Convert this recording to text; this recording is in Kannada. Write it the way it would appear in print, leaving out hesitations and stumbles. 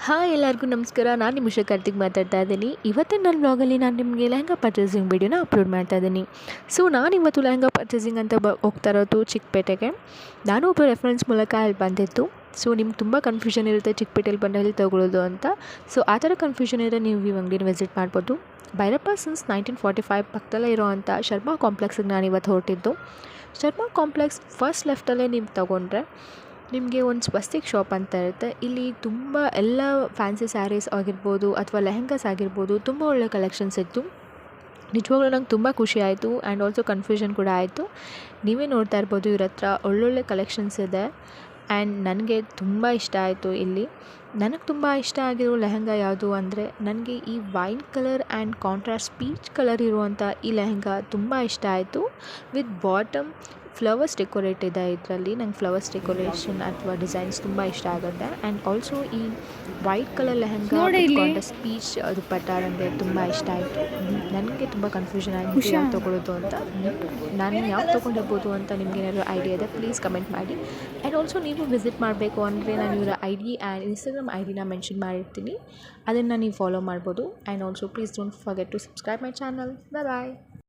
ಹಾಯ್ ಎಲ್ಲರಿಗೂ ನಮಸ್ಕಾರ. ನಾನು ನಿಮ್ಮ ಕಾರ್ತಿಕ್ ಮಾತಾಡ್ತಾ ಇದ್ದೀನಿ. ಇವತ್ತಿನ ನನ್ನ ಬ್ಲಾಗಲ್ಲಿ ನಾನು ನಿಮಗೆ ಲೆಹಂಗಾ ಪರ್ಚೇಸಿಂಗ್ ವೀಡಿಯೋನ ಅಪ್ಲೋಡ್ ಮಾಡ್ತಾ ಇದ್ದೀನಿ. ಸೊ ನಾನಿವತ್ತು ಲೆಹಂಗಾ ಪರ್ಚೇಸಿಂಗ್ ಅಂತ ಹೋಗ್ತಾ ಇರೋದು ಚಿಕ್ಕಪೇಟೆಗೆ. ನಾನು ಒಬ್ಬ ರೆಫರೆನ್ಸ್ ಮೂಲಕ ಅಲ್ಲಿ ಬಂದಿತ್ತು. ಸೊ ನಿಮ್ಗೆ ತುಂಬ ಕನ್ಫ್ಯೂಷನ್ ಇರುತ್ತೆ ಚಿಕ್ಕಪೇಟೆಯಲ್ಲಿ ಬಂದು ಎಲ್ಲಿ ತೊಗೊಳ್ಳೋದು ಅಂತ. ಸೊ ಆ ಥರ ಕನ್ಫ್ಯೂಷನ್ ಇದ್ದರೆ ನೀವು ಈ ಅಂಗಡಿನ ವಿಸಿಟ್ ಮಾಡ್ಬೋದು. ಭೈರಪ್ಪ ಸಿನ್ಸ್ 1945 ಪಕ್ಕದಲ್ಲೇ ಇರೋವಂಥ ಶರ್ಮಾ ಕಾಂಪ್ಲೆಕ್ಸಿಗೆ ನಾನು ಇವತ್ತು ಹೊರಟಿದ್ದು. ಶರ್ಮಾ ಕಾಂಪ್ಲೆಕ್ಸ್ ಫಸ್ಟ್ ಲೆಫ್ಟಲ್ಲೇ ನೀವು ತೊಗೊಂಡ್ರೆ ನಿಮಗೆ ಒಂದು ಸ್ವಸ್ತಿಕ್ ಶಾಪ್ ಅಂತ ಇರುತ್ತೆ. ಇಲ್ಲಿ ತುಂಬ ಎಲ್ಲ ಫ್ಯಾನ್ಸಿ ಸ್ಯಾರೀಸ್ ಆಗಿರ್ಬೋದು ಅಥವಾ ಲೆಹೆಂಗಾಸ್ ಆಗಿರ್ಬೋದು, ತುಂಬ ಒಳ್ಳೆ ಕಲೆಕ್ಷನ್ಸ್ ಇತ್ತು. ನಿಜವಾಗ್ಲೂ ನಂಗೆ ತುಂಬ ಖುಷಿ ಆಯಿತು ಆ್ಯಂಡ್ ಆಲ್ಸೋ ಕನ್ಫ್ಯೂಷನ್ ಕೂಡ ಆಯಿತು. ನೀವೇ ನೋಡ್ತಾ ಇರ್ಬೋದು, ಇವ್ರ ಹತ್ರ ಒಳ್ಳೊಳ್ಳೆ ಕಲೆಕ್ಷನ್ಸ್ ಇದೆ ಆ್ಯಂಡ್ ನನಗೆ ತುಂಬ ಇಷ್ಟ ಆಯಿತು. ಇಲ್ಲಿ ನನಗೆ ತುಂಬ ಇಷ್ಟ ಆಗಿರೋ ಲೆಹೆಂಗಾ ಯಾವುದು ಅಂದರೆ, ನನಗೆ ಈ wine colour and contrast peach colour ಇರುವಂಥ ಈ ಲೆಹೆಂಗಾ ತುಂಬ ಇಷ್ಟ ಆಯಿತು. ವಿತ್ ಬಾಟಮ್ ಫ್ಲವರ್ಸ್ ಡೆಕೋರೇಟ್ ಇದೆ. ಇದರಲ್ಲಿ ನಂಗೆ ಫ್ಲವರ್ಸ್ ಡೆಕೋರೇಷನ್ ಅಥವಾ ಡಿಸೈನ್ಸ್ ತುಂಬ ಇಷ್ಟ ಆಗುತ್ತೆ. ಆ್ಯಂಡ್ ಆಲ್ಸೋ ಈ white colour lehenga contrast peach dupatta ನನಗೆ ತುಂಬ ಇಷ್ಟ ಆಯಿತು. ನನಗೆ ತುಂಬ ಕನ್ಫ್ಯೂಷನ್ ಆಯಿತು ಯಾವ್ದು ತೊಗೊಳ್ಳೋದು ಅಂತ. ನಾನು ಯಾವ್ದು ತೊಗೊಂಡಿರ್ಬೋದು ಅಂತ ನಿಮ್ಗೆ ಏನಾದರೂ ಐಡಿಯಾ ಇದೆ ಪ್ಲೀಸ್ ಕಮೆಂಟ್ ಮಾಡಿ. ಆ್ಯಂಡ್ ಆಲ್ಸೋ ನೀವು ವಿಸಿಟ್ ಮಾಡಬೇಕು ಅಂದರೆ ನಾನು ಇವರ ID ಆ್ಯಂಡ್ ಇನ್ಸ್ಟಾಗ್ರಾಮ್ IDನ ಮೆನ್ಷನ್ ಮಾಡಿರ್ತೀನಿ. ಅದನ್ನು ನೀವು ಫಾಲೋ ಮಾಡ್ಬೋದು. And also please don't forget to subscribe my channel. Bye.